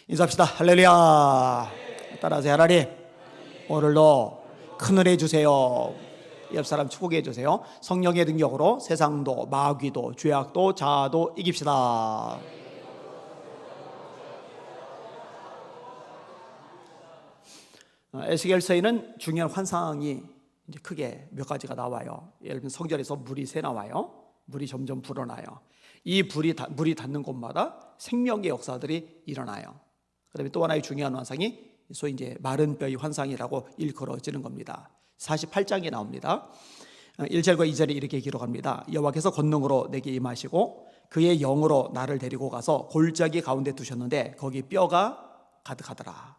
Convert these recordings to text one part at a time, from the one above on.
인사합시다. 할렐루야. 따라하세요. 하나님, 오늘도 큰 은혜 주세요. 옆 사람 축복해 주세요. 성령의 능력으로 세상도 마귀도 죄악도 자아도 이깁시다. 에스겔서에는 중요한 환상이 이제 크게 몇 가지가 나와요. 예를 들면 성전에서 물이 새 나와요. 물이 점점 불어나요. 이 물이 닿는 곳마다 생명의 역사들이 일어나요. 그다음에 또 하나의 중요한 환상이 소위 이제 마른 뼈의 환상이라고 일컬어지는 겁니다. 48장에 나옵니다. 1절과 2절에 이렇게 기록합니다. 여호와께서 권능으로 내게 임하시고 그의 영으로 나를 데리고 가서 골짜기 가운데 두셨는데 거기 뼈가 가득하더라.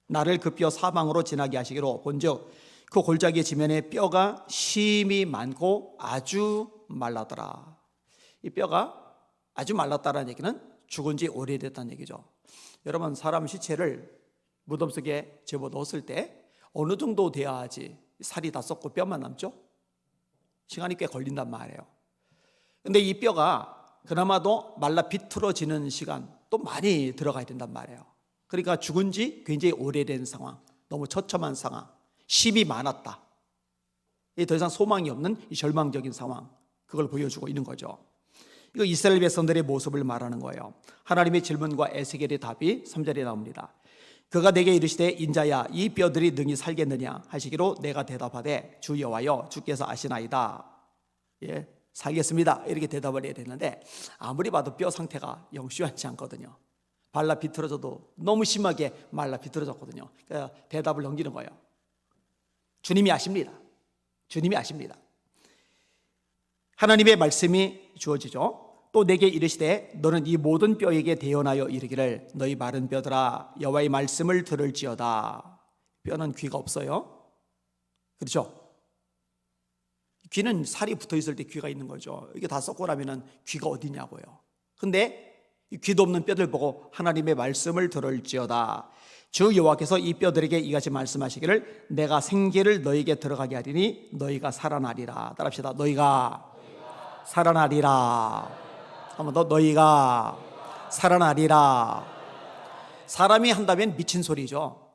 나를 그 뼈 사방으로 지나게 하시기로 본즉 그 골짜기 지면에 뼈가 심이 많고 아주 말랐더라. 이 뼈가 아주 말랐다는 얘기는 죽은 지 오래됐다는 얘기죠. 여러분, 사람 시체를 무덤 속에 집어넣었을 때 어느 정도 돼야지 살이 다 썩고 뼈만 남죠? 시간이 꽤 걸린단 말이에요. 근데 이 뼈가 그나마도 말라 비틀어지는 시간 또 많이 들어가야 된단 말이에요. 그러니까 죽은 지 굉장히 오래된 상황, 너무 처참한 상황, 심이 많았다. 더 이상 소망이 없는 이 절망적인 상황, 그걸 보여주고 있는 거죠. 이거 이스라엘 백성들의 모습을 말하는 거예요. 하나님의 질문과 에스겔의 답이 3절에 나옵니다. 그가 내게 이르시되 인자야 이 뼈들이 능히 살겠느냐 하시기로 내가 대답하되 주 여호와여 주께서 아시나이다. 예, 살겠습니다 이렇게 대답을 해야 되는데 아무리 봐도 뼈 상태가 영 시원치 않거든요. 말라 비틀어져도 너무 심하게 말라 비틀어졌거든요. 그러니까 대답을 넘기는 거예요. 주님이 아십니다. 주님이 아십니다. 하나님의 말씀이 주어지죠. 또 내게 이르시되 너는 이 모든 뼈에게 대언하여 이르기를 너희 마른 뼈들아 여호와의 말씀을 들을지어다. 뼈는 귀가 없어요. 그렇죠? 귀는 살이 붙어 있을 때 귀가 있는 거죠. 이게 다 썩고 나면은 귀가 어디냐고요. 근데 이 귀도 없는 뼈들 보고 하나님의 말씀을 들을지어다. 주 여호와께서 이 뼈들에게 이같이 말씀하시기를 내가 생기를 너에게 들어가게 하리니 너희가 살아나리라. 따라합시다. 너희가 살아나리라. 한번 더. 너희가 살아나리라. 사람이 한다면 미친 소리죠.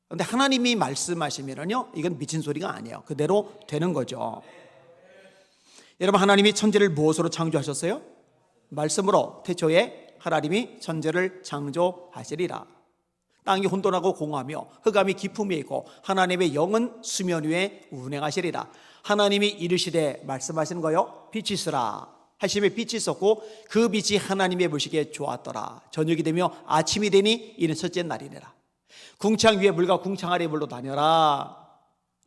그런데 하나님이 말씀하시면요 이건 미친 소리가 아니에요. 그대로 되는 거죠. 여러분, 하나님이 천지를 무엇으로 창조하셨어요? 말씀으로. 태초에 하나님이 천지를 창조하시리라. 땅이 혼돈하고 공허하며 흑암이 깊음에 있고 하나님의 영은 수면 위에 운행하시리라. 하나님이 이르시되 말씀하시는 거요. 빛이 있으라 하심에 빛이 있었고 그 빛이 하나님의 보시기에 좋았더라. 저녁이 되며 아침이 되니 이는 첫째 날이니라. 궁창 위에 물과 궁창 아래 물로 다녀라.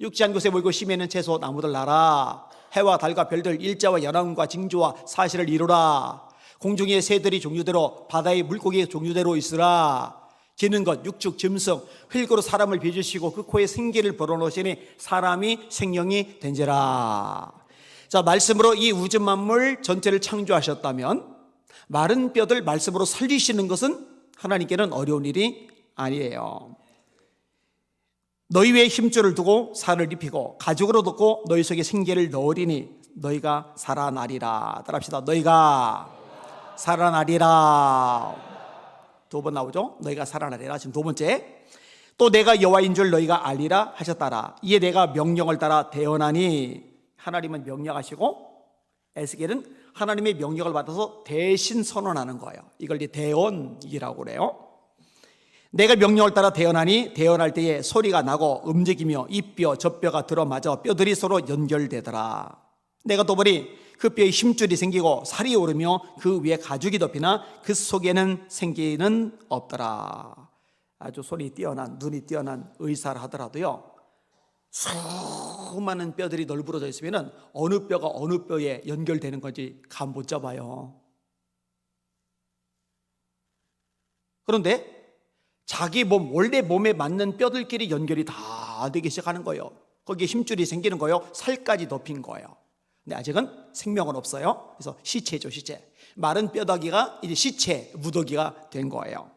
육지한 곳에 물고 심에는 채소 나무들 나라. 해와 달과 별들 일자와 연암과 징조와 사실을 이루라. 공중의 새들이 종류대로 바다의 물고기의 종류대로 있으라. 기는 것 육축 짐승 흙으로 사람을 빚으시고 그 코에 생기를 불어넣으시니 사람이 생명이 된지라. 자, 말씀으로 이 우주 만물 전체를 창조하셨다면 마른 뼈들 말씀으로 살리시는 것은 하나님께는 어려운 일이 아니에요. 너희 위에 힘줄을 두고 살을 입히고 가죽으로 덮고 너희 속에 생기를 넣으리니 너희가 살아나리라. 따라합시다. 너희가 살아나리라. 두 번 나오죠. 너희가 살아나리라. 지금 두 번째. 또 내가 여호와인 줄 너희가 알리라 하셨다라. 이에 내가 명령을 따라 대언하니. 하나님은 명령하시고 에스겔은 하나님의 명령을 받아서 대신 선언하는 거예요. 이걸 대언이라고 그래요. 내가 명령을 따라 대언하니 대언할 때에 소리가 나고 움직이며 이 뼈 저 뼈가 들어맞아 뼈들이 서로 연결되더라. 내가 또 보니 그 뼈에 힘줄이 생기고 살이 오르며 그 위에 가죽이 덮이나 그 속에는 생기는 없더라. 아주 손이 뛰어난 눈이 뛰어난 의사를 하더라도요 수많은 뼈들이 널브러져 있으면 어느 뼈가 어느 뼈에 연결되는 건지 감 못 잡아요. 그런데 자기 몸, 원래 몸에 맞는 뼈들끼리 연결이 다 되기 시작하는 거예요. 거기에 힘줄이 생기는 거예요. 살까지 덮인 거예요. 근데 아직은 생명은 없어요. 그래서 시체죠, 시체. 마른 뼈다귀가 이제 시체, 무더기가 된 거예요.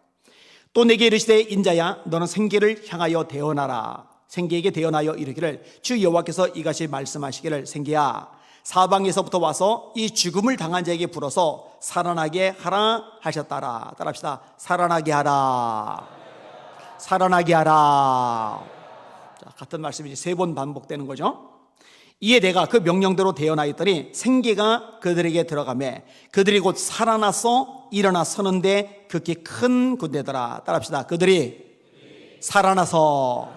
또 내게 이르시되 인자야 너는 생기를 향하여 대언하라. 생기에게 대언하여 이르기를 주 여호와께서 이같이 말씀하시기를 생기야 사방에서부터 와서 이 죽음을 당한 자에게 불어서 살아나게 하라 하셨다라. 따라합시다. 살아나게 하라. 살아나게 하라. 자, 같은 말씀이 3번 반복되는 거죠. 이에 내가 그 명령대로 되어나있더니 생기가 그들에게 들어가매 그들이 곧 살아나서 일어나 서는데 극히 큰 군대더라. 따라합시다. 그들이 살아나서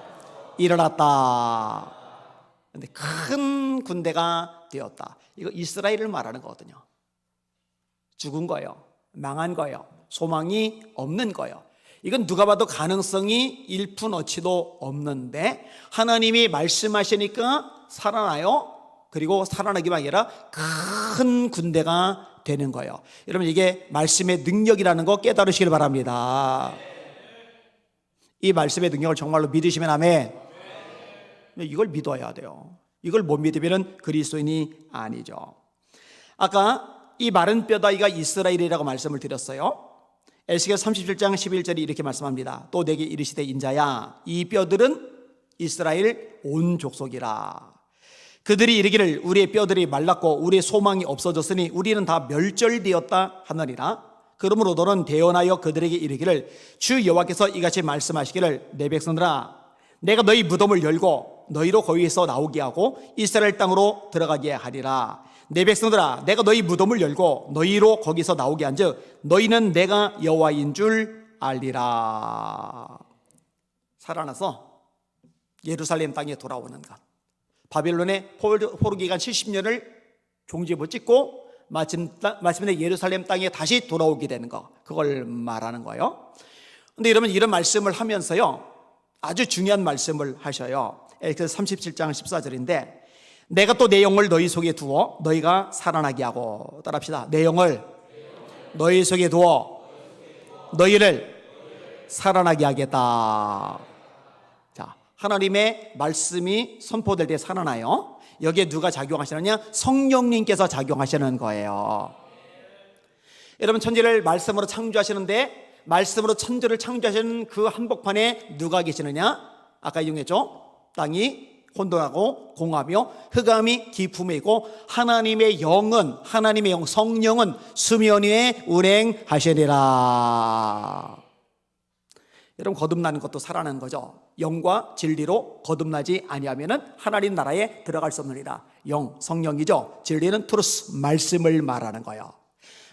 일어났다. 근데 큰 군대가 되었다. 이거 이스라엘을 말하는 거거든요. 죽은 거예요. 망한 거예요. 소망이 없는 거예요. 이건 누가 봐도 가능성이 1푼어치도 없는데 하나님이 말씀하시니까 살아나요. 그리고 살아나기만 아니라 큰 군대가 되는 거예요. 여러분, 이게 말씀의 능력이라는 거 깨달으시길 바랍니다. 이 말씀의 능력을 정말로 믿으시면 아멘. 이걸 믿어야 돼요. 이걸 못 믿으면 그리스도인이 아니죠. 아까 이 마른 뼈다귀가 이스라엘이라고 말씀을 드렸어요. 에스겔 37장 11절이 이렇게 말씀합니다. 또 내게 이르시되 인자야, 이 뼈들은 이스라엘 온 족속이라. 그들이 이르기를 우리의 뼈들이 말랐고 우리의 소망이 없어졌으니 우리는 다 멸절되었다 하느니라. 그러므로 너는 대언하여 그들에게 이르기를 주 여호와께서 이같이 말씀하시기를 내 백성들아, 내가 너희 무덤을 열고 너희로 거기에서 나오게 하고 이스라엘 땅으로 들어가게 하리라. 내 백성들아, 내가 너희 무덤을 열고 너희로 거기서 나오게 한즉 너희는 내가 여호와인 줄 알리라. 살아나서 예루살렘 땅에 돌아오는 것. 바벨론의 포로 기간 70년을 종지부 찍고 마침내 예루살렘 땅에 다시 돌아오게 되는 것, 그걸 말하는 거예요. 그런데 여러분, 이런 말씀을 하면서요 아주 중요한 말씀을 하셔요. 에스겔 37장 14절인데 내가 또 내 영을 너희 속에 두어 너희가 살아나게 하고, 따라합시다. 내 영을 너희 속에 두어 너희를 살아나게 하겠다. 자, 하나님의 말씀이 선포될 때 살아나요. 여기에 누가 작용하시느냐? 성령님께서 작용하시는 거예요. 여러분, 천지를 말씀으로 창조하시는데 말씀으로 천지를 창조하시는 그 한복판에 누가 계시느냐? 아까 이용했죠? 땅이 혼돈하고 공하며 흑암이 깊음에 있고 하나님의 영은, 하나님의 영 성령은 수면 위에 운행하시리라. 여러분, 거듭나는 것도 살아나는 거죠. 영과 진리로 거듭나지 아니하면은 하나님 나라에 들어갈 수 없느니라. 영, 성령이죠. 진리는 트루스, 말씀을 말하는 거예요.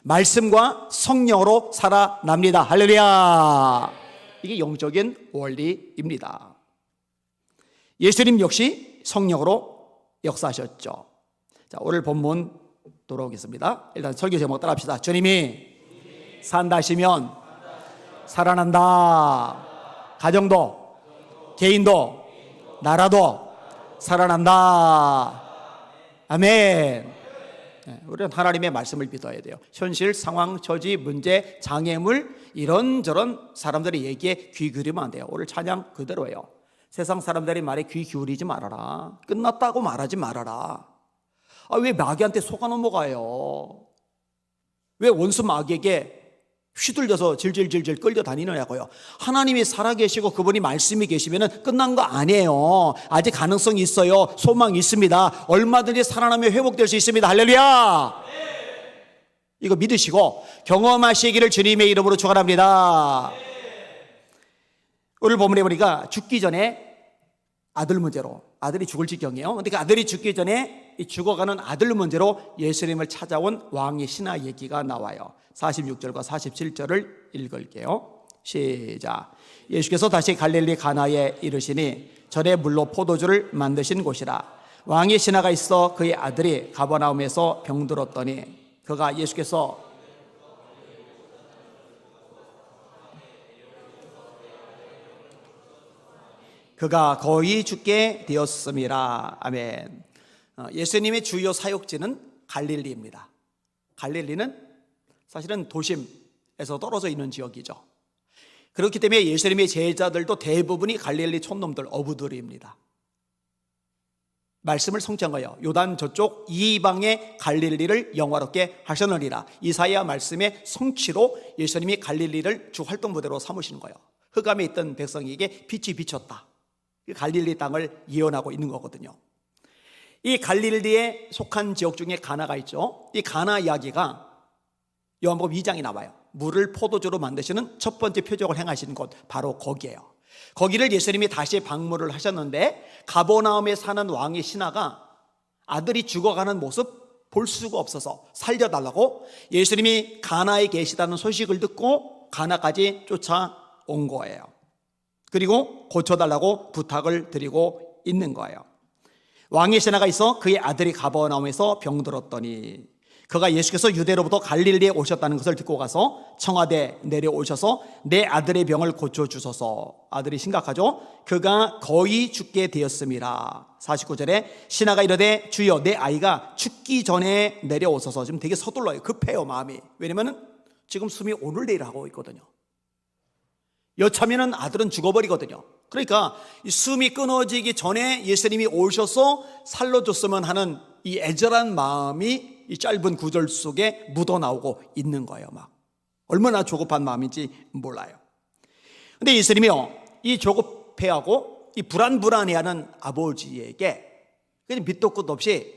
말씀과 성령으로 살아납니다. 할렐루야. 이게 영적인 원리입니다. 예수님 역시 성령으로 역사하셨죠. 자, 오늘 본문 돌아오겠습니다. 일단 설교 제목 따라합시다. 주님이 산다 하시면 살아난다. 가정도, 개인도, 나라도 살아난다. 아멘. 우리는 하나님의 말씀을 믿어야 돼요. 현실, 상황, 처지, 문제, 장애물, 이런저런 사람들의 얘기에 귀 기울이면 안 돼요. 오늘 찬양 그대로예요. 세상 사람들의 말에 귀 기울이지 말아라. 끝났다고 말하지 말아라. 왜 마귀한테 속아 넘어가요? 왜 원수 마귀에게 휘둘려서 질질질질 끌려다니느냐고요. 하나님이 살아계시고 그분이 말씀이 계시면 끝난 거 아니에요. 아직 가능성이 있어요. 소망이 있습니다. 얼마든지 살아나며 회복될 수 있습니다. 할렐루야. 이거 믿으시고 경험하시기를 주님의 이름으로 축원합니다. 오늘 본문에 보니까 죽기 전에 아들 문제로, 아들이 죽을 지경이에요. 그러니까 아들이 죽기 전에 이 죽어가는 아들 문제로 예수님을 찾아온 왕의 신하 얘기가 나와요. 46절과 47절을 읽을게요. 시작. 예수께서 다시 갈릴리 가나에 이르시니 전에 물로 포도주를 만드신 곳이라. 왕의 신하가 있어 그의 아들이 가버나움에서 병들었더니 그가 예수께서 그가 거의 죽게 되었음이라. 아멘. 예수님의 주요 사역지는 갈릴리입니다. 갈릴리는 사실은 도심에서 떨어져 있는 지역이죠. 그렇기 때문에 예수님의 제자들도 대부분이 갈릴리 촌놈들, 어부들입니다. 말씀을 성취한 거예요. 요단 저쪽 이방의 갈릴리를 영화롭게 하셨느니라. 이사야 말씀의 성취로 예수님이 갈릴리를 주 활동 부대로 삼으시는 거예요. 흑암에 있던 백성에게 빛이 비쳤다. 갈릴리 땅을 예언하고 있는 거거든요. 이 갈릴리에 속한 지역 중에 가나가 있죠. 이 가나 이야기가 요한복음 2장에 나와요. 물을 포도주로 만드시는 첫 번째 표적을 행하신 곳, 바로 거기에요. 거기를 예수님이 다시 방문을 하셨는데, 가버나움에 사는 왕의 신하가 아들이 죽어가는 모습 볼 수가 없어서 살려달라고 예수님이 가나에 계시다는 소식을 듣고 가나까지 쫓아온 거예요. 그리고 고쳐달라고 부탁을 드리고 있는 거예요. 왕의 신하가 있어 그의 아들이 가버나움에서 병들었더니, 그가 예수께서 유대로부터 갈릴리에 오셨다는 것을 듣고 가서 청와대에 내려오셔서 내 아들의 병을 고쳐주소서. 아들이 심각하죠. 그가 거의 죽게 되었습니다. 49절에 신하가 이르되 주여 내 아이가 죽기 전에 내려오소서. 지금 되게 서둘러요. 급해요, 마음이. 왜냐면 지금 숨이 오늘 내일 하고 있거든요. 여차하면 아들은 죽어버리거든요. 그러니까 이 숨이 끊어지기 전에 예수님이 오셔서 살려줬으면 하는 이 애절한 마음이 이 짧은 구절 속에 묻어나오고 있는 거예요. 막 얼마나 조급한 마음인지 몰라요. 근데 예수님이요, 이 조급해하고 이 불안해하는 아버지에게 그냥 밑도 끝도 없이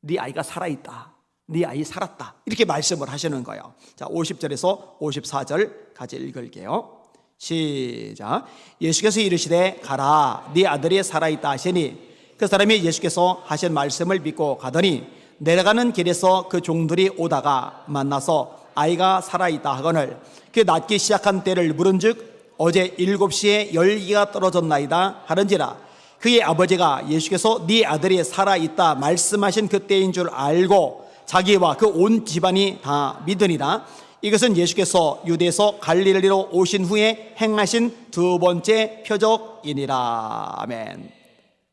네 아이가 살아있다, 네 아이 살았다, 이렇게 말씀을 하시는 거예요. 자, 50절에서 54절까지 읽을게요. 시작. 예수께서 이르시되 가라, 네 아들이 살아있다 하시니 그 사람이 예수께서 하신 말씀을 믿고 가더니 내려가는 길에서 그 종들이 오다가 만나서 아이가 살아있다 하거늘 그 낫기 시작한 때를 물은즉 어제 7시에 열기가 떨어졌나이다 하는지라. 그의 아버지가 예수께서 네 아들이 살아있다 말씀하신 그때인 줄 알고 자기와 그 온 집안이 다 믿으니라. 이것은 예수께서 유대에서 갈릴리로 오신 후에 행하신 두 번째 표적이니라. 아멘.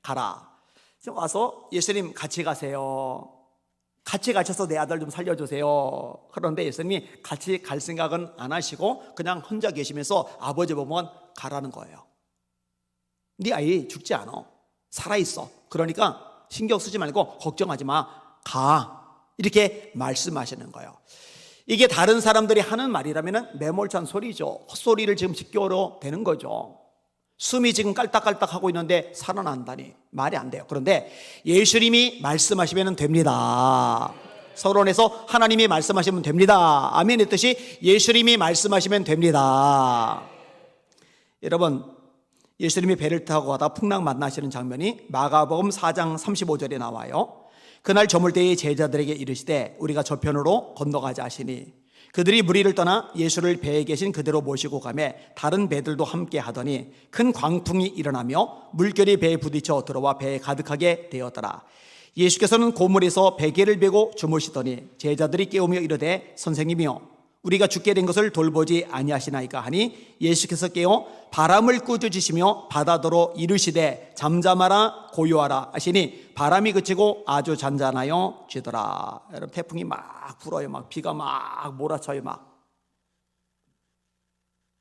가라. 지금 와서 예수님 같이 가세요. 같이 가셔서 내 아들 좀 살려주세요. 그런데 예수님이 같이 갈 생각은 안 하시고 그냥 혼자 계시면서 아버지 보면 가라는 거예요. 네 아이 죽지 않아, 살아있어. 그러니까 신경 쓰지 말고 걱정하지 마, 가. 이렇게 말씀하시는 거예요. 이게 다른 사람들이 하는 말이라면 매몰찬 소리죠. 헛소리를 지금 짓겨로 되는 거죠. 숨이 지금 깔딱깔딱 하고 있는데 살아난다니 말이 안 돼요. 그런데 예수님이 말씀하시면 됩니다. 서론에서 하나님이 말씀하시면 됩니다. 아멘 했듯이 예수님이 말씀하시면 됩니다. 여러분, 예수님이 배를 타고 가다 풍랑 만나시는 장면이 마가복음 4장 35절에 나와요. 그날 저물 때에 제자들에게 이르시되 우리가 저편으로 건너가자 하시니 그들이 무리를 떠나 예수를 배에 계신 그대로 모시고 가매 다른 배들도 함께 하더니 큰 광풍이 일어나며 물결이 배에 부딪혀 들어와 배에 가득하게 되었더라. 예수께서는 고물에서 베개를 베고 주무시더니 제자들이 깨우며 이르되 선생님이여 우리가 죽게 된 것을 돌보지 아니하시나이까 하니 예수께서 깨어 바람을 꾸짖으시며 바다더러 이르시되 잠잠하라 고요하라 하시니 바람이 그치고 아주 잔잔하여 지더라. 여러분, 태풍이 막 불어요. 막 비가 막 몰아쳐요. 막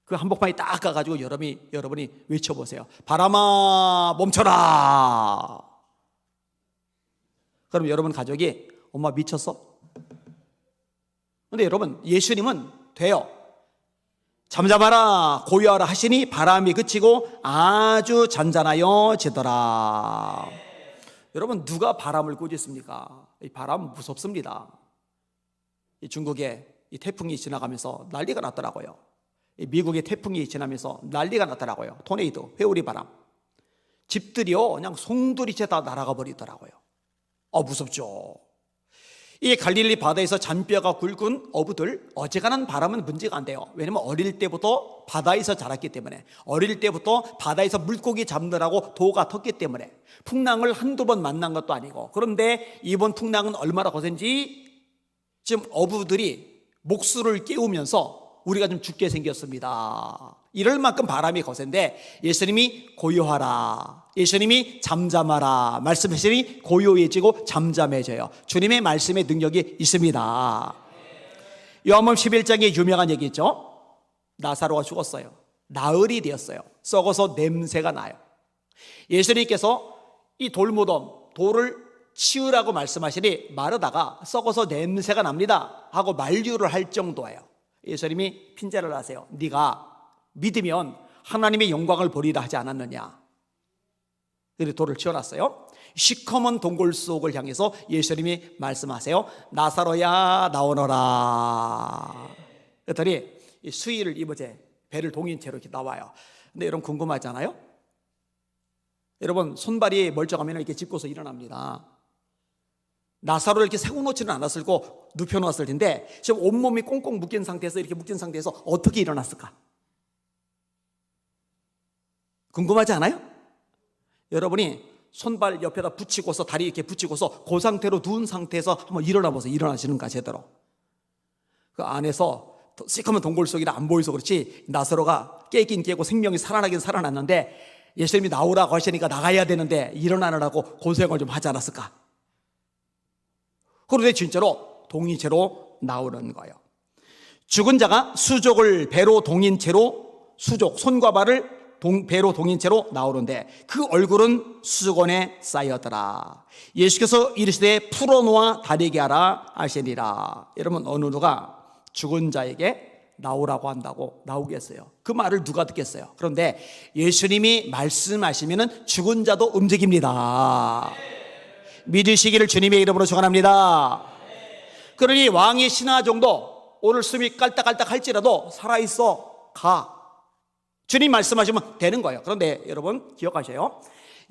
그 한복판에 딱 가가지고 여러분이 외쳐보세요. 바람아 멈춰라. 그럼 여러분 가족이 엄마 미쳤어? 근데 여러분, 예수님은 돼요. 잠잠하라 고요하라 하시니 바람이 그치고 아주 잔잔하여 지더라. 여러분, 누가 바람을 꾸짖습니까? 이 바람은 무섭습니다. 이 중국에 이 태풍이 지나가면서 난리가 났더라고요. 이 미국의 태풍이 지나면서 난리가 났더라고요. 토네이도, 회오리 바람. 집들이요 그냥 송두리째 다 날아가 버리더라고요. 무섭죠. 이 갈릴리 바다에서 잔뼈가 굵은 어부들, 어지간한 바람은 문제가 안 돼요. 왜냐면 어릴 때부터 바다에서 자랐기 때문에, 어릴 때부터 바다에서 물고기 잡느라고 도가 텄기 때문에 풍랑을 한두 번 만난 것도 아니고. 그런데 이번 풍랑은 얼마나 거센지 지금 어부들이 목수를 깨우면서 우리가 좀 죽게 생겼습니다. 이럴 만큼 바람이 거센데 예수님이 고요하라, 예수님이 잠잠하라 말씀하시니 고요해지고 잠잠해져요. 주님의 말씀의 능력이 있습니다. 요한복음 11장에 유명한 얘기 있죠. 나사로가 죽었어요. 나흘이 되었어요. 썩어서 냄새가 나요. 예수님께서 이 돌무덤, 돌을 치우라고 말씀하시니 마르다가 썩어서 냄새가 납니다 하고 만류를 할 정도예요. 예수님이 핀잔을 하세요. 네가 믿으면 하나님의 영광을 보리라 하지 않았느냐. 그래서 돌을 치워놨어요. 시커먼 동굴 속을 향해서 예수님이 말씀하세요. 나사로야 나오너라. 그랬더니 수의를 입어제 배를 동인 채로 이렇게 나와요. 근데 여러분 궁금하잖아요. 여러분 손발이 멀쩡하면 이렇게 짚고서 일어납니다. 나사로를 이렇게 세워놓지는 않았을 거고 눕혀놓았을 텐데 지금 온몸이 꽁꽁 묶인 상태에서 이렇게 묶인 상태에서 어떻게 일어났을까? 궁금하지 않아요? 여러분이 손발 옆에다 붙이고서 다리 이렇게 붙이고서 그 상태로 누운 상태에서 한번 일어나 보세요. 일어나시는가 제대로. 그 안에서 시커먼 동굴 속이라 안 보여서 그렇지 나사로가 깨긴 깨고 생명이 살아나긴 살아났는데 예수님이 나오라고 하시니까 나가야 되는데 일어나느라고 고생을 좀 하지 않았을까? 그런데 진짜로 동인채로 나오는 거예요. 죽은 자가 수족을 배로 동인 채로 수족 손과 발을 배로 동인 채로 나오는데 그 얼굴은 수건에 쌓였더라. 예수께서 이르시되 풀어놓아 다니게 하라 하시니라. 여러분 어느 누가 죽은 자에게 나오라고 한다고 나오겠어요? 그 말을 누가 듣겠어요? 그런데 예수님이 말씀하시면 죽은 자도 움직입니다. 믿으시기를 주님의 이름으로 축원합니다. 그러니 왕의 신하정도 오늘 숨이 깔딱깔딱 할지라도 살아있어 가. 주님 말씀하시면 되는 거예요. 그런데 여러분 기억하셔요.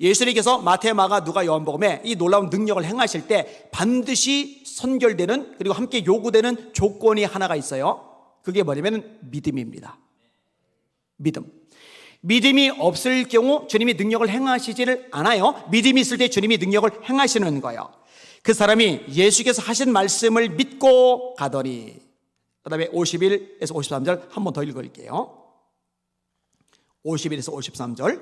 예수님께서 마태, 마가, 누가, 요한복음에 이 놀라운 능력을 행하실 때 반드시 선결되는 그리고 함께 요구되는 조건이 하나가 있어요. 그게 뭐냐면 믿음입니다. 믿음이 없을 경우 주님이 능력을 행하시지를 않아요. 믿음이 있을 때 주님이 능력을 행하시는 거예요. 그 사람이 예수께서 하신 말씀을 믿고 가더니, 그 다음에 51에서 53절 한 번 더 읽을게요. 51에서 53절.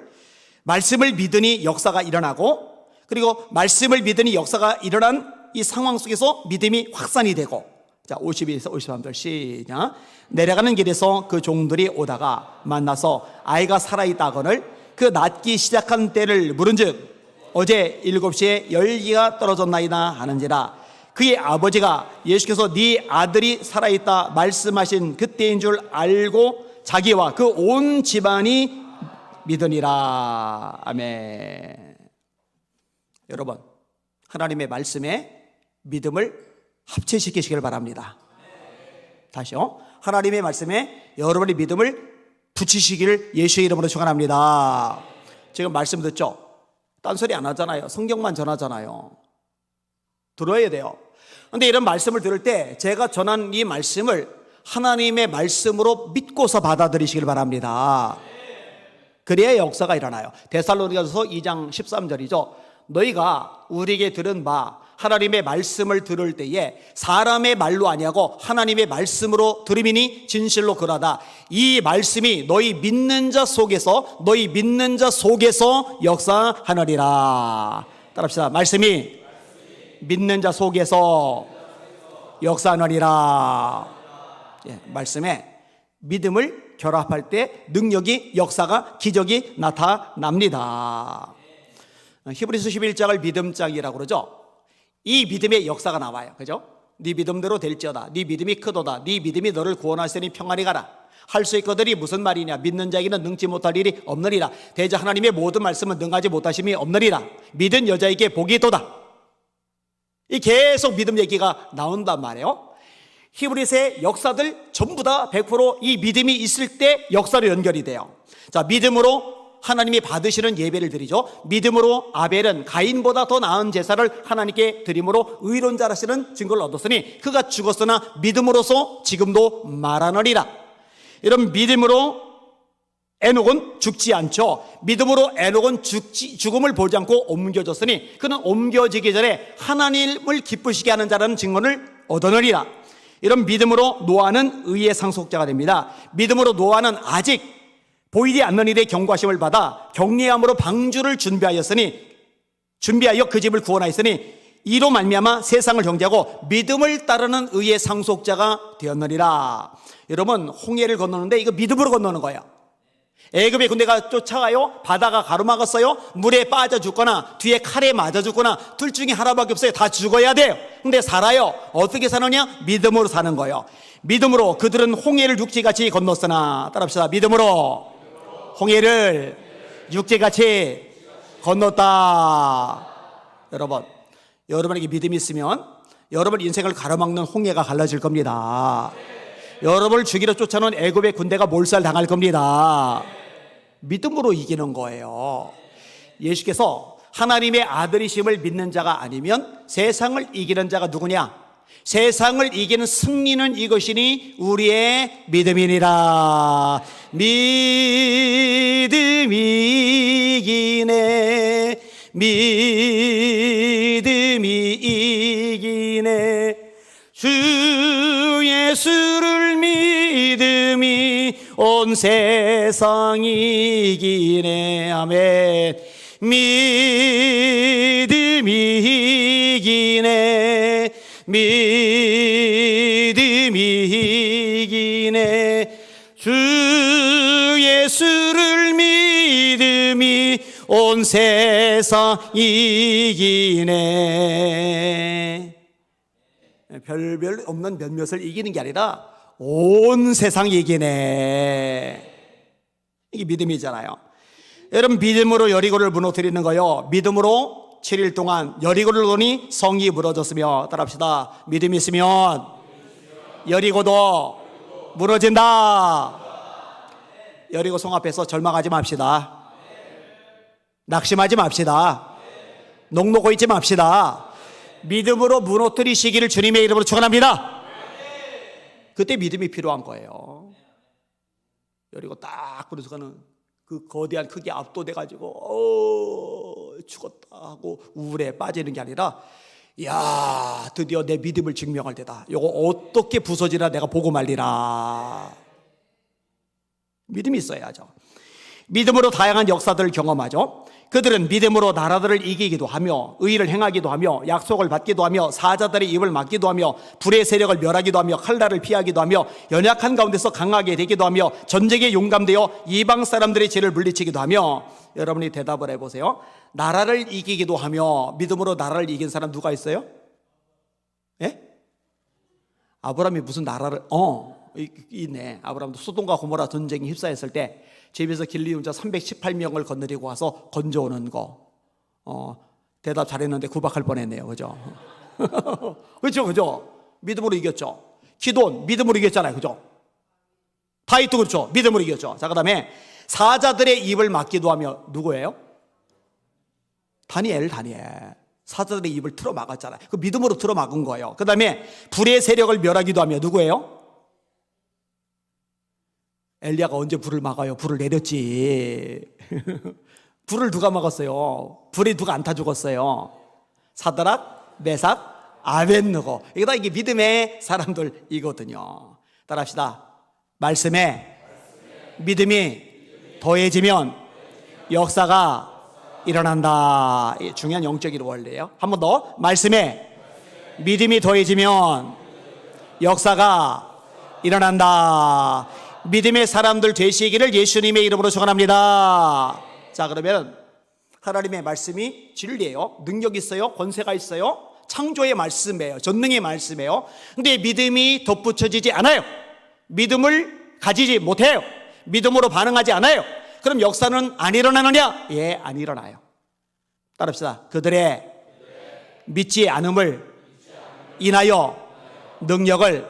말씀을 믿으니 역사가 일어나고, 그리고 말씀을 믿으니 역사가 일어난 이 상황 속에서 믿음이 확산이 되고, 자 52에서 53절 시작. 내려가는 길에서 그 종들이 오다가 만나서 아이가 살아있다거늘 그 낫기 시작한 때를 물은즉 어제 7시에 열기가 떨어졌나이다 하는지라. 그의 아버지가 예수께서 네 아들이 살아있다 말씀하신 그때인 줄 알고 자기와 그 온 집안이 믿으니라. 아멘. 여러분 하나님의 말씀에 믿음을 합체시키시길 바랍니다. 다시요. 하나님의 말씀에 여러분의 믿음을 붙이시기를 예수의 이름으로 축원합니다. 지금 말씀 듣죠? 딴소리 안 하잖아요. 성경만 전하잖아요. 들어야 돼요. 그런데 이런 말씀을 들을 때 제가 전한 이 말씀을 하나님의 말씀으로 믿고서 받아들이시길 바랍니다. 그래야 역사가 일어나요. 데살로니가서 2장 13절이죠. 너희가 우리에게 들은 바 하나님의 말씀을 들을 때에 사람의 말로 아니하고 하나님의 말씀으로 들음이니 진실로 그러하다. 이 말씀이 너희 믿는 자 속에서 역사하느니라. 따라합시다. 말씀이 믿는 자 속에서 역사하느니라. 예, 말씀에 믿음을 결합할 때 능력이, 역사가, 기적이 나타납니다. 히브리서 11장을 믿음장이라고 그러죠. 이 믿음의 역사가 나와요. 그죠? 네 믿음대로 될지어다. 네 믿음이 크도다. 네 믿음이 너를 구원하시니 평안히 가라. 할 수 있거들이 무슨 말이냐. 믿는 자에게는 능치 못할 일이 없느니라. 대저 하나님의 모든 말씀은 능하지 못하심이 없느니라. 믿은 여자에게 복이 있도다. 이 계속 믿음 얘기가 나온단 말이에요. 히브리서의 역사들 전부 다 100% 이 믿음이 있을 때 역사로 연결이 돼요. 자, 믿음으로 하나님이 받으시는 예배를 드리죠. 믿음으로 아벨은 가인보다 더 나은 제사를 하나님께 드림으로 의론자라시는 증거를 얻었으니 그가 죽었으나 믿음으로서 지금도 말하느니라. 이런 믿음으로 에녹은 죽지 않죠. 믿음으로 에녹은 죽음을 보지 않고 옮겨졌으니 그는 옮겨지기 전에 하나님을 기쁘시게 하는 자라는 증거를 얻어내리라. 이런 믿음으로 노아는 의의 상속자가 됩니다. 믿음으로 노아는 아직 보이지 않는 일에 경고하심을 받아 경외함으로 방주를 준비하여 그 집을 구원하였으니 이로 말미암아 세상을 정죄하고 믿음을 따르는 의의 상속자가 되었느니라. 여러분 홍해를 건너는데 이거 믿음으로 건너는 거예요. 애굽의 군대가 쫓아가요. 바다가 가로막았어요. 물에 빠져 죽거나 뒤에 칼에 맞아 죽거나 둘 중에 하나밖에 없어요. 다 죽어야 돼요. 근데 살아요. 어떻게 사느냐? 믿음으로 사는 거예요. 믿음으로 그들은 홍해를 육지같이 건넜으나, 따라합시다. 믿음으로 홍해를 육지같이 건넜다. 여러분에게 믿음이 있으면 여러분 인생을 가로막는 홍해가 갈라질 겁니다. 여러분을 죽이러 쫓아오는 애굽의 군대가 몰살당할 겁니다. 믿음으로 이기는 거예요. 예수께서 하나님의 아들이심을 믿는 자가 아니면 세상을 이기는 자가 누구냐? 세상을 이기는 승리는 이것이니 우리의 믿음이니라. 믿음이 이기네, 믿음이 이기네. 주 예수를 믿음이 온 세상이 이기네. 아멘. 믿음이 이기네, 믿음이 이기네. 주 예수를 믿음이 온 세상 이기네. 별별 없는 몇몇을 이기는 게 아니라 온 세상 이기네. 이게 믿음이잖아요. 여러분, 믿음으로 여리고를 무너뜨리는 거요. 믿음으로 7일 동안 여리고를 보니 성이 무너졌으며, 따라합시다. 믿음이 있으면 여리고도 무너진다. 여리고 성 앞에서 절망하지 맙시다. 낙심하지 맙시다. 녹록고 있지 맙시다. 믿음으로 무너뜨리시기를 주님의 이름으로 축원합니다. 그때 믿음이 필요한 거예요. 여리고 딱 부르서가는 그 거대한 크기에 압도돼가지고 죽었다 하고 우울에 빠지는 게 아니라, 야, 드디어 내 믿음을 증명할 때다. 이거 어떻게 부서지나 내가 보고 말리라. 믿음이 있어야죠. 믿음으로 다양한 역사들을 경험하죠. 그들은 믿음으로 나라들을 이기기도 하며 의를 행하기도 하며 약속을 받기도 하며 사자들의 입을 막기도 하며 불의 세력을 멸하기도 하며 칼날을 피하기도 하며 연약한 가운데서 강하게 되기도 하며 전쟁에 용감되어 이방 사람들의 죄를 물리치기도 하며. 여러분이 대답을 해보세요. 나라를 이기기도 하며 믿음으로 나라를 이긴 사람 누가 있어요? 예? 아브라함이 무슨 나라를 있네. 아브라함도 소돔과 고모라 전쟁에 휩싸였을 때 집에서 길리 혼자 318명을 거느리고 와서 건져오는 거. 대답 잘했는데 구박할 뻔했네요. 그죠? 그죠? 믿음으로 이겼죠. 기도는 믿음으로 이겼잖아요. 그죠? 다윗도 그렇죠. 믿음으로 이겼죠. 자, 그 다음에 사자들의 입을 막기도 하며. 누구예요? 다니엘. 사자들의 입을 틀어 막았잖아요. 그 믿음으로 틀어 막은 거예요. 그 다음에 불의 세력을 멸하기도 하며. 누구예요? 엘리야가 언제 불을 막아요? 불을 내렸지. 불을 누가 막았어요? 불에 누가 안 타 죽었어요? 사드락, 메삭, 아벳느고. 이게 믿음의 사람들이거든요. 따라합시다. 말씀에 믿음이 더해지면 역사가 일어난다. 중요한 영적인 원리예요. 한 번 더. 말씀에 믿음이 더해지면 역사가 일어난다. 믿음의 사람들 되시기를 예수님의 이름으로 축원합니다. 자, 그러면 하나님의 말씀이 진리예요. 능력 있어요. 권세가 있어요. 창조의 말씀이에요. 전능의 말씀이에요. 근데 믿음이 덧붙여지지 않아요. 믿음을 가지지 못해요. 믿음으로 반응하지 않아요. 그럼 역사는 안 일어나느냐? 예, 안 일어나요. 따라합시다. 그들의 믿지 않음을 인하여 능력을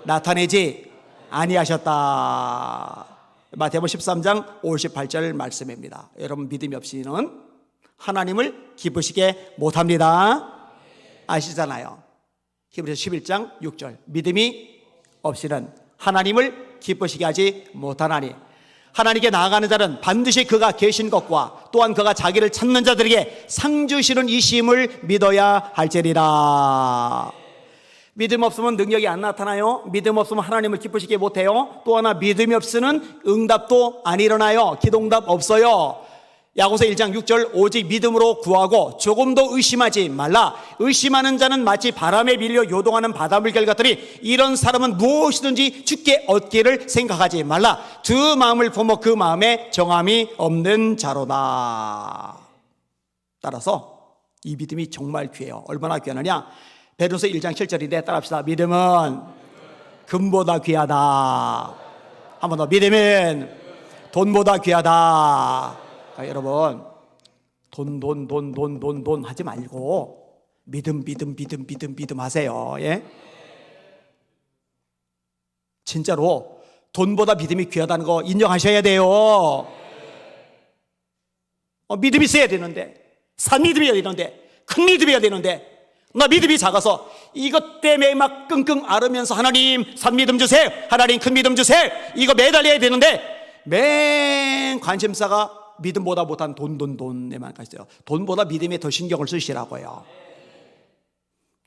나타내지 아니하셨다. 마태복음 13장 58절 말씀입니다. 여러분, 믿음이 없이는 하나님을 기쁘시게 못합니다. 아시잖아요. 히브리서 11장 6절. 믿음이 없이는 하나님을 기쁘시게 하지 못하나니. 하나님께 나아가는 자는 반드시 그가 계신 것과 또한 그가 자기를 찾는 자들에게 상 주시는 이심을 믿어야 할지니라. 믿음 없으면 능력이 안 나타나요. 믿음 없으면 하나님을 기쁘시게 못해요. 또 하나, 믿음이 없으면 응답도 안 일어나요. 기도응답 없어요. 야고보서 1장 6절. 오직 믿음으로 구하고 조금도 의심하지 말라. 의심하는 자는 마치 바람에 밀려 요동하는 바닷물결 같으니 이런 사람은 무엇이든지 주께 얻기를 생각하지 말라. 두 마음을 품어 그 마음에 정함이 없는 자로다. 따라서 이 믿음이 정말 귀해요. 얼마나 귀하느냐? 베드로서 1장 7절인데 따라합시다. 믿음은 금보다 귀하다. 한 번 더. 믿음은 돈보다 귀하다. 여러분, 돈 하지 말고 믿음 하세요. 예? 진짜로 돈보다 믿음이 귀하다는 거 인정하셔야 돼요. 믿음이 있어야 되는데, 산 믿음이어야 되는데, 큰 믿음이어야 되는데, 나 믿음이 작아서 이것 때문에 막 끙끙 앓으면서 하나님 산 믿음 주세요, 하나님 큰 믿음 주세요, 이거 매달려야 되는데 맨 관심사가 믿음보다 못한 돈에만 가있어요. 돈보다 믿음에 더 신경을 쓰시라고요.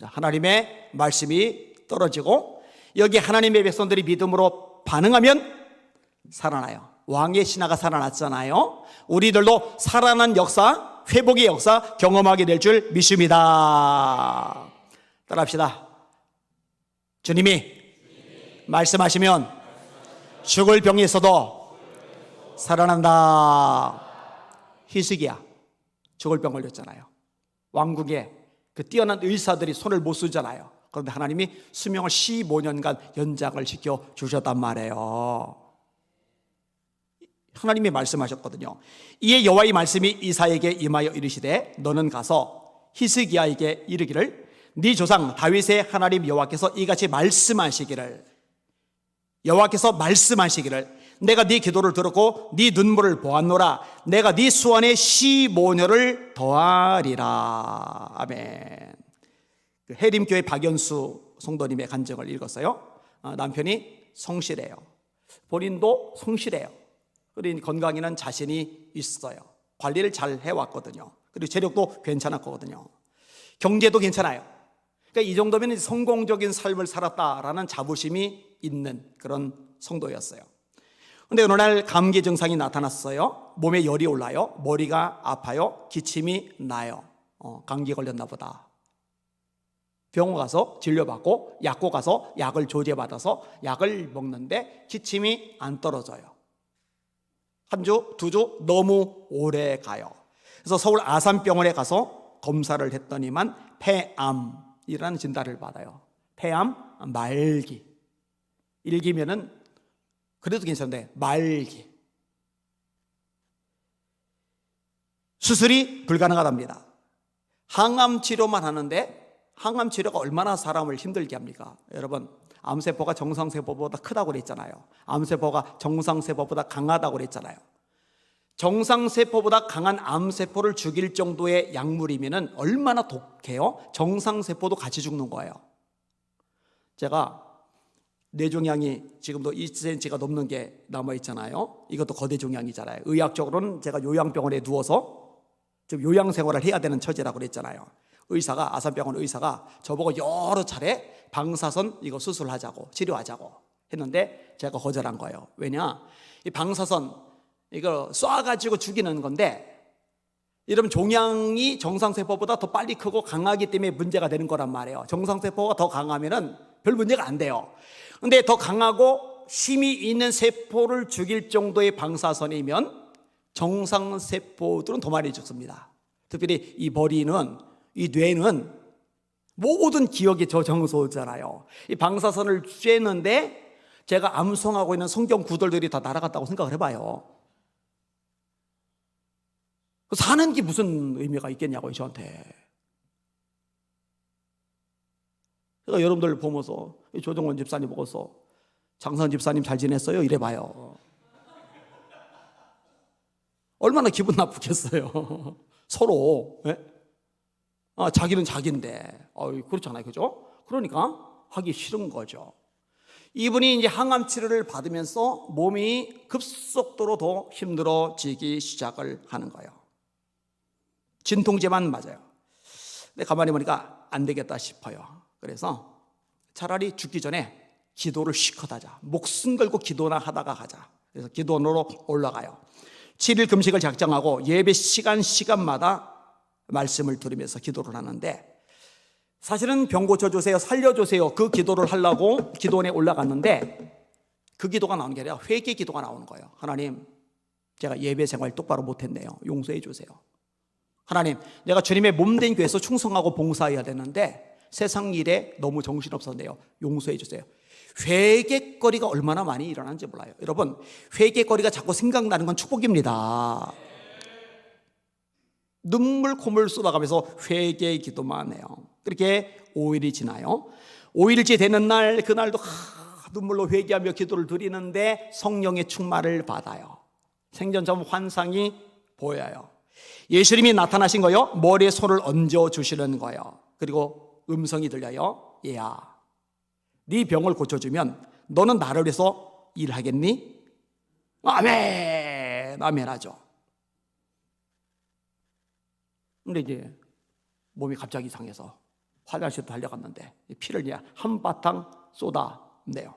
하나님의 말씀이 떨어지고 여기 하나님의 백성들이 믿음으로 반응하면 살아나요. 왕의 신하가 살아났잖아요. 우리들도 살아난 역사, 회복의 역사 경험하게 될 줄 믿습니다. 따라합시다. 주님이 말씀하시면 죽을 병이 있어도 살아난다. 히스기야 죽을 병 걸렸잖아요. 왕국에 그 뛰어난 의사들이 손을 못 쓰잖아요. 그런데 하나님이 수명을 15년간 연장을 시켜 주셨단 말이에요. 하나님이 말씀하셨거든요. 이에 여호와의 말씀이 이사야에게 임하여 이르시되 너는 가서 히스기야에게 이르기를 네 조상 다윗의 하나님 여호와께서 이같이 말씀하시기를, 여호와께서 말씀하시기를 내가 네 기도를 들었고 네 눈물을 보았노라. 내가 네 수완에 15년을 더하리라. 아멘. 해림교회 박연수 성도님의 간증을 읽었어요. 남편이 성실해요. 본인도 성실해요. 그리고 건강에는 자신이 있어요. 관리를 잘 해왔거든요. 그리고 체력도 괜찮았거든요. 경제도 괜찮아요. 그러니까 이 정도면 성공적인 삶을 살았다라는 자부심이 있는 그런 성도였어요. 그런데 어느 날 감기 증상이 나타났어요. 몸에 열이 올라요. 머리가 아파요. 기침이 나요. 감기 걸렸나 보다. 병원 가서 진료받고 약국 가서 약을 조제받아서 약을 먹는데 기침이 안 떨어져요. 한 주, 두 주 너무 오래 가요. 그래서 서울 아산병원에 가서 검사를 했더니만 폐암이라는 진단을 받아요. 폐암 말기. 1기면은 그래도 괜찮은데 말기. 수술이 불가능하답니다. 항암 치료만 하는데 항암 치료가 얼마나 사람을 힘들게 합니까? 여러분, 암세포가 정상세포보다 크다고 그랬잖아요. 암세포가 정상세포보다 강하다고 그랬잖아요. 정상세포보다 강한 암세포를 죽일 정도의 약물이면 얼마나 독해요? 정상세포도 같이 죽는 거예요. 제가 뇌종양이 지금도 2cm가 넘는 게 남아있잖아요. 이것도 거대종양이잖아요. 의학적으로는 제가 요양병원에 누워서 지금 요양생활을 해야 되는 처지라고 그랬잖아요. 의사가, 아산병원 의사가 저보고 여러 차례 방사선 이거 수술하자고, 치료하자고 했는데 제가 거절한 거예요. 왜냐? 이 방사선 이거 쏴가지고 죽이는 건데 이러면 종양이 정상세포보다 더 빨리 크고 강하기 때문에 문제가 되는 거란 말이에요. 정상세포가 더 강하면은 별 문제가 안 돼요. 근데 더 강하고 힘이 있는 세포를 죽일 정도의 방사선이면 정상세포들은 더 많이 죽습니다. 특별히 이 머리는, 이 뇌는 모든 기억이 저 정소잖아요. 이 방사선을 쬐는데 제가 암송하고 있는 성경 구절들이 다 날아갔다고 생각을 해봐요. 사는 게 무슨 의미가 있겠냐고요, 저한테. 제가 여러분들 보면서 조정원 집사님 보고서 장선 집사님 잘 지냈어요? 이래봐요. 얼마나 기분 나쁘겠어요. 서로. 예? 자기는 자기인데 그렇잖아요, 그죠? 그러니까 하기 싫은 거죠. 이분이 이제 항암 치료를 받으면서 몸이 급속도로 더 힘들어지기 시작을 하는 거예요. 진통제만 맞아요. 근데 가만히 보니까 안 되겠다 싶어요. 그래서 차라리 죽기 전에 기도를 실컷 하자. 목숨 걸고 기도나 하다가 가자. 그래서 기도원으로 올라가요. 7일 금식을 작정하고 예배 시간마다 말씀을 들으면서 기도를 하는데, 사실은 병 고쳐주세요, 살려주세요, 그 기도를 하려고 기도원에 올라갔는데 그 기도가 나오는 게 아니라 회개 기도가 나오는 거예요. 하나님, 제가 예배 생활 똑바로 못했네요. 용서해 주세요. 하나님, 내가 주님의 몸된 교회에서 충성하고 봉사해야 되는데 세상 일에 너무 정신없었네요. 용서해 주세요. 회개거리가 얼마나 많이 일어나는지 몰라요. 여러분, 회개거리가 자꾸 생각나는 건 축복입니다. 눈물 콧물 쏟아가면서 회개 기도만 해요. 그렇게 5일이 지나요. 5일째 되는 날, 그날도 눈물로 회개하며 기도를 드리는데 성령의 충만을 받아요. 생전처럼 환상이 보여요. 예수님이 나타나신 거요. 머리에 손을 얹어 주시는 거예요. 그리고 음성이 들려요. 얘야, 네 병을 고쳐주면 너는 나를 위해서 일하겠니? 아멘, 아멘 하죠. 근데 이제 몸이 갑자기 이상해서 화장실로 달려갔는데 피를 그냥 한바탕 쏟아내요.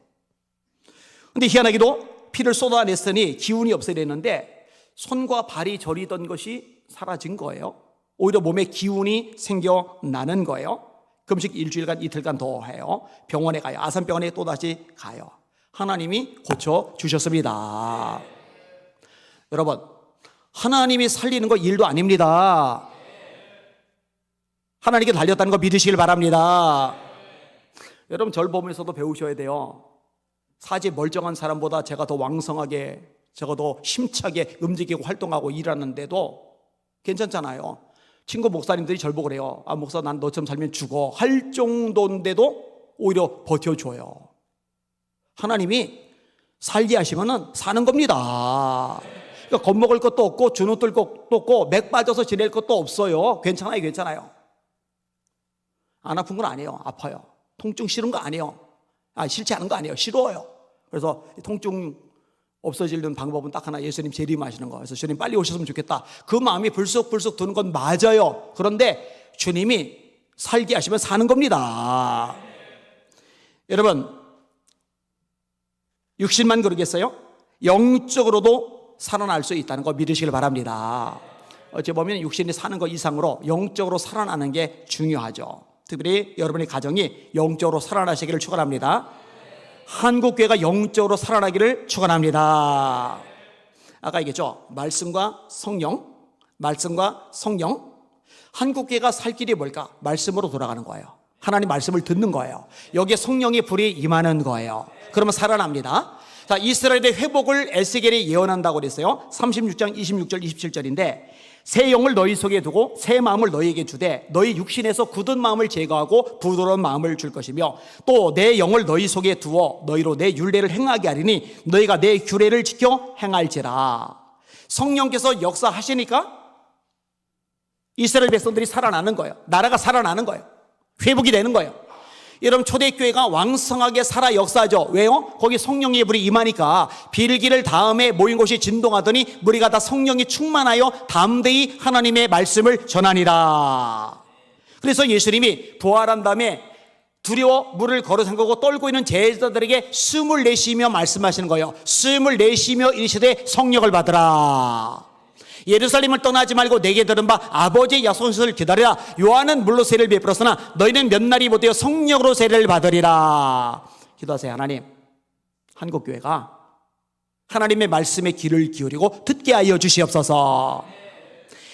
근데 희한하게도 피를 쏟아냈으니 기운이 없어졌는데 손과 발이 저리던 것이 사라진 거예요. 오히려 몸에 기운이 생겨나는 거예요. 금식 일주일간 이틀간 더 해요. 병원에 가요. 아산병원에 또다시 가요. 하나님이 고쳐주셨습니다. 여러분, 하나님이 살리는 거 일도 아닙니다. 하나님께 달렸다는 거 믿으시길 바랍니다. 여러분, 저를 보면서도 배우셔야 돼요. 사지 멀쩡한 사람보다 제가 더 왕성하게, 제가 더 힘차게 움직이고 활동하고 일하는데도 괜찮잖아요. 친구 목사님들이 절 보고 그래요. 아, 목사, 난 너처럼 살면 죽어 할 정도인데도 오히려 버텨줘요. 하나님이 살게 하시면 사는 겁니다. 그러니까 겁먹을 것도 없고 주눅들 것도 없고 맥 빠져서 지낼 것도 없어요. 괜찮아요, 괜찮아요. 안 아픈 건 아니에요. 아파요. 통증 싫은 거 아니에요. 싫지 않은 거 아니에요. 싫어요. 그래서 통증 없어지는 방법은 딱 하나, 예수님 재림하시는 거. 그래서 주님 빨리 오셨으면 좋겠다. 그 마음이 불쑥불쑥 드는 건 맞아요. 그런데 주님이 살게 하시면 사는 겁니다. 여러분, 육신만 그러겠어요? 영적으로도 살아날 수 있다는 거 믿으시길 바랍니다. 어찌 보면 육신이 사는 것 이상으로 영적으로 살아나는 게 중요하죠. 특별히 여러분의 가정이 영적으로 살아나시기를 축원합니다. 한국교회가 영적으로 살아나기를 축원합니다. 아까 얘기했죠. 말씀과 성령, 말씀과 성령. 한국교회가 살 길이 뭘까? 말씀으로 돌아가는 거예요. 하나님 말씀을 듣는 거예요. 여기에 성령의 불이 임하는 거예요. 그러면 살아납니다. 자, 이스라엘의 회복을 에스겔이 예언한다고 그랬어요. 36장 26절 27절인데 새 영을 너희 속에 두고 새 마음을 너희에게 주되 너희 육신에서 굳은 마음을 제거하고 부드러운 마음을 줄 것이며 또 내 영을 너희 속에 두어 너희로 내 율례를 행하게 하리니 너희가 내 규례를 지켜 행할지라. 성령께서 역사하시니까 이스라엘 백성들이 살아나는 거예요. 나라가 살아나는 거예요. 회복이 되는 거예요. 여러분, 초대교회가 왕성하게 살아 역사하죠. 왜요? 거기 성령의 불이 임하니까 빌기를 다음에 모인 곳이 진동하더니 무리가 다 성령이 충만하여 담대히 하나님의 말씀을 전하니라. 그래서 예수님이 부활한 다음에 두려워 물을 걸어 잠그고 떨고 있는 제자들에게 숨을 내쉬며 말씀하시는 거예요. 숨을 내쉬며 이르시되 성령을 받으라. 예루살렘을 떠나지 말고 내게 들은 바 아버지의 약속을 기다리라. 요한은 물로 세례를 베풀었으나 너희는 몇 날이 못되어 성령으로 세례를 받으리라. 기도하세요. 하나님, 한국교회가 하나님의 말씀에 귀를 기울이고 듣게 하여 주시옵소서.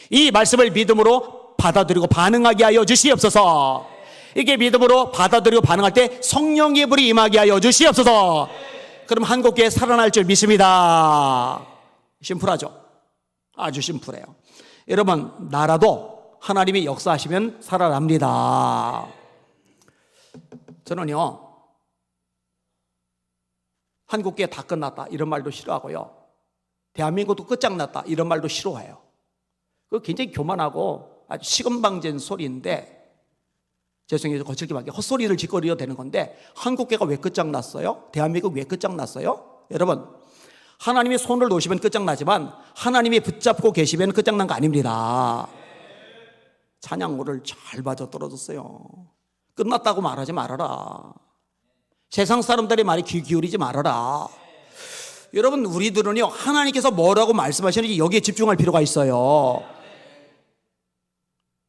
이 말씀을 믿음으로 받아들이고 반응하게 하여 주시옵소서. 이게 믿음으로 받아들이고 반응할 때 성령의 불이 임하게 하여 주시옵소서. 그럼 한국교회 살아날 줄 믿습니다. 심플하죠? 아주 심플해요. 여러분, 나라도 하나님이 역사하시면 살아납니다. 저는요, 한국교회 다 끝났다 이런 말도 싫어하고요, 대한민국도 끝장났다 이런 말도 싫어해요. 그거 굉장히 교만하고 아주 시금방진 소리인데, 죄송해요, 거칠게 말해 헛소리를 짓거리려 되는 건데, 한국교회가 왜 끝장났어요? 대한민국 왜 끝장났어요? 여러분, 하나님이 손을 놓으시면 끝장나지만 하나님이 붙잡고 계시면 끝장난 거 아닙니다. 찬양호를 잘 맞아 떨어졌어요. 끝났다고 말하지 말아라. 세상 사람들의 말에 귀 기울이지 말아라. 여러분, 우리들은요, 하나님께서 뭐라고 말씀하시는지 여기에 집중할 필요가 있어요.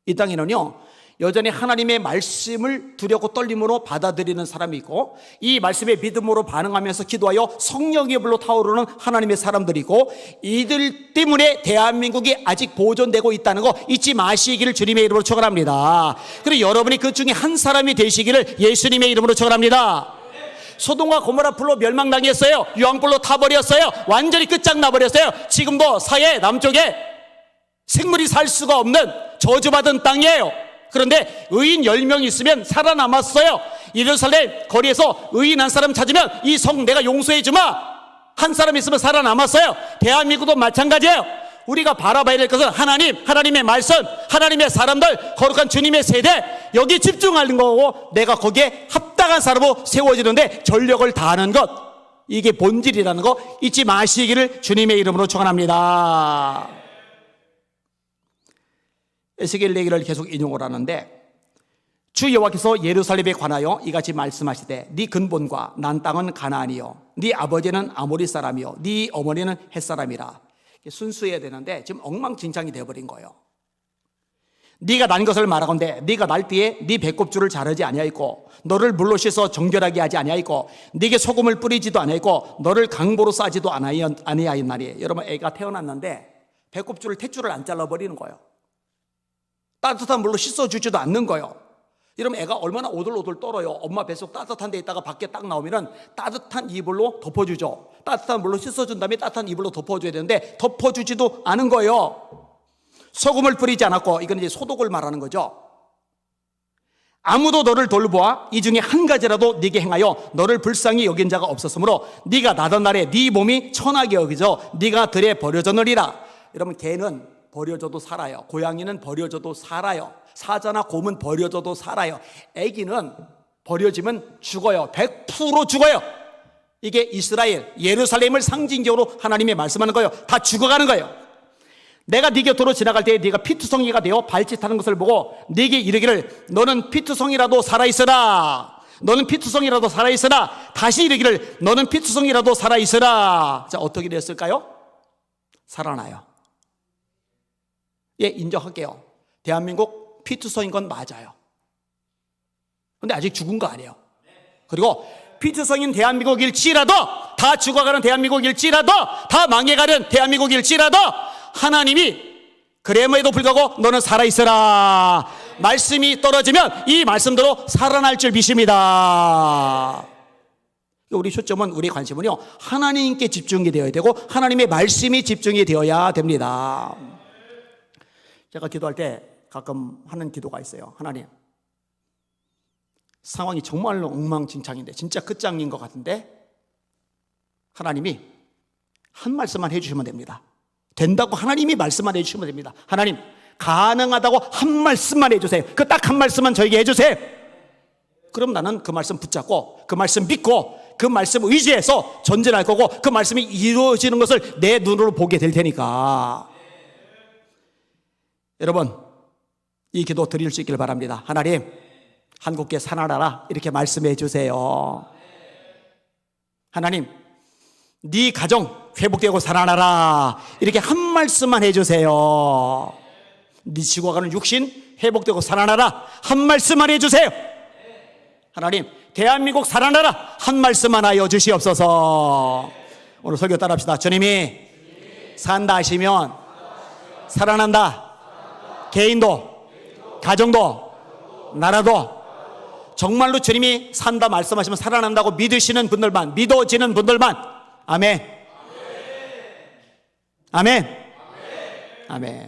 이 땅에는요, 여전히 하나님의 말씀을 두렵고 떨림으로 받아들이는 사람이 있고, 이 말씀에 믿음으로 반응하면서 기도하여 성령의 불로 타오르는 하나님의 사람들이 있고, 이들 때문에 대한민국이 아직 보존되고 있다는 거 잊지 마시기를 주님의 이름으로 축원합니다. 그리고 여러분이 그 중에 한 사람이 되시기를 예수님의 이름으로 축원합니다. 소돔과 고모라 불로 멸망당했어요. 유황불로 타버렸어요. 완전히 끝장나버렸어요. 지금도 사해 남쪽에 생물이 살 수가 없는 저주받은 땅이에요. 그런데 의인 10명 있으면 살아남았어요. 예루살렘 거리에서 의인 한 사람 찾으면 이 성 내가 용서해 주마. 한 사람 있으면 살아남았어요. 대한민국도 마찬가지예요. 우리가 바라봐야 될 것은 하나님, 하나님의 말씀, 하나님의 사람들, 거룩한 주님의 세대, 여기 집중하는 거고 내가 거기에 합당한 사람으로 세워지는데 전력을 다하는 것, 이게 본질이라는 거 잊지 마시기를 주님의 이름으로 축원합니다. 에스겔 얘기를 계속 인용을 하는데, 주 여호와께서 예루살렘에 관하여 이같이 말씀하시되 네 근본과 난 땅은 가나안이요 네 아버지는 아모리 사람이요 네 어머니는 헷 사람이라. 순수해야 되는데 지금 엉망진창이 되어버린 거예요. 네가 난 것을 말하건대 네가 날 때에 네 배꼽줄을 자르지 아니하였고 너를 물로 씻어 정결하게 하지 아니하였고 네게 소금을 뿌리지도 아니하였고 너를 강보로 싸지도 아니하였나니. 여러분, 애가 태어났는데 배꼽줄을 탯줄을 안 잘라버리는 거예요. 따뜻한 물로 씻어주지도 않는 거예요. 여러분, 애가 얼마나 오돌오돌 떨어요. 엄마 뱃속 따뜻한 데 있다가 밖에 딱 나오면은 따뜻한 이불로 덮어주죠. 따뜻한 물로 씻어준 다음에 따뜻한 이불로 덮어줘야 되는데 덮어주지도 않은 거예요. 소금을 뿌리지 않았고, 이건 이제 소독을 말하는 거죠. 아무도 너를 돌보아 이 중에 한 가지라도 네게 행하여 너를 불쌍히 여긴 자가 없었으므로 네가 나던 날에 네 몸이 천하게 여기져 네가 들에 버려졌느니라. 여러분, 개는 버려져도 살아요. 고양이는 버려져도 살아요. 사자나 곰은 버려져도 살아요. 애기는 버려지면 죽어요. 100% 죽어요. 이게 이스라엘, 예루살렘을 상징적으로 하나님이 말씀하는 거예요. 다 죽어가는 거예요. 내가 네 곁으로 지나갈 때 네가 피투성이가 되어 발짓하는 것을 보고 네게 이르기를 너는 피투성이라도 살아있으라. 너는 피투성이라도 살아있으라. 다시 이르기를 너는 피투성이라도 살아있으라. 자, 어떻게 됐을까요? 살아나요. 예, 인정할게요. 대한민국 피투성인 건 맞아요. 근데 아직 죽은 거 아니에요. 그리고 피투성인 대한민국일지라도, 다 죽어가는 대한민국일지라도, 다 망해가는 대한민국일지라도 하나님이 그래에도 불구하고 너는 살아있어라 말씀이 떨어지면 이 말씀대로 살아날 줄 믿습니다. 우리 초점은, 우리 관심은요, 하나님께 집중이 되어야 되고 하나님의 말씀이 집중이 되어야 됩니다. 제가 기도할 때 가끔 하는 기도가 있어요. 하나님, 상황이 정말로 엉망진창인데 진짜 끝장인 것 같은데 하나님이 한 말씀만 해주시면 됩니다. 된다고 하나님이 말씀만 해주시면 됩니다. 하나님, 가능하다고 한 말씀만 해주세요. 그 딱 한 말씀만 저에게 해주세요. 그럼 나는 그 말씀 붙잡고 그 말씀 믿고 그 말씀 의지해서 전진할 거고 그 말씀이 이루어지는 것을 내 눈으로 보게 될 테니까. 여러분, 이 기도 드릴 수 있기를 바랍니다. 하나님, 한국께 살아나라 이렇게 말씀해 주세요. 하나님, 네 가정 회복되고 살아나라 이렇게 한 말씀만 해주세요. 네 죽어가는 육신 회복되고 살아나라 한 말씀만 해주세요. 하나님, 대한민국 살아나라 한 말씀만 하여 주시옵소서. 오늘 설교 따라합시다. 주님이 산다 하시면 살아난다. 개인도, 가정도, 나라도 정말로 주님이 산다 말씀하시면 살아난다고 믿으시는 분들만, 믿어지는 분들만. 아멘. 아멘. 아멘.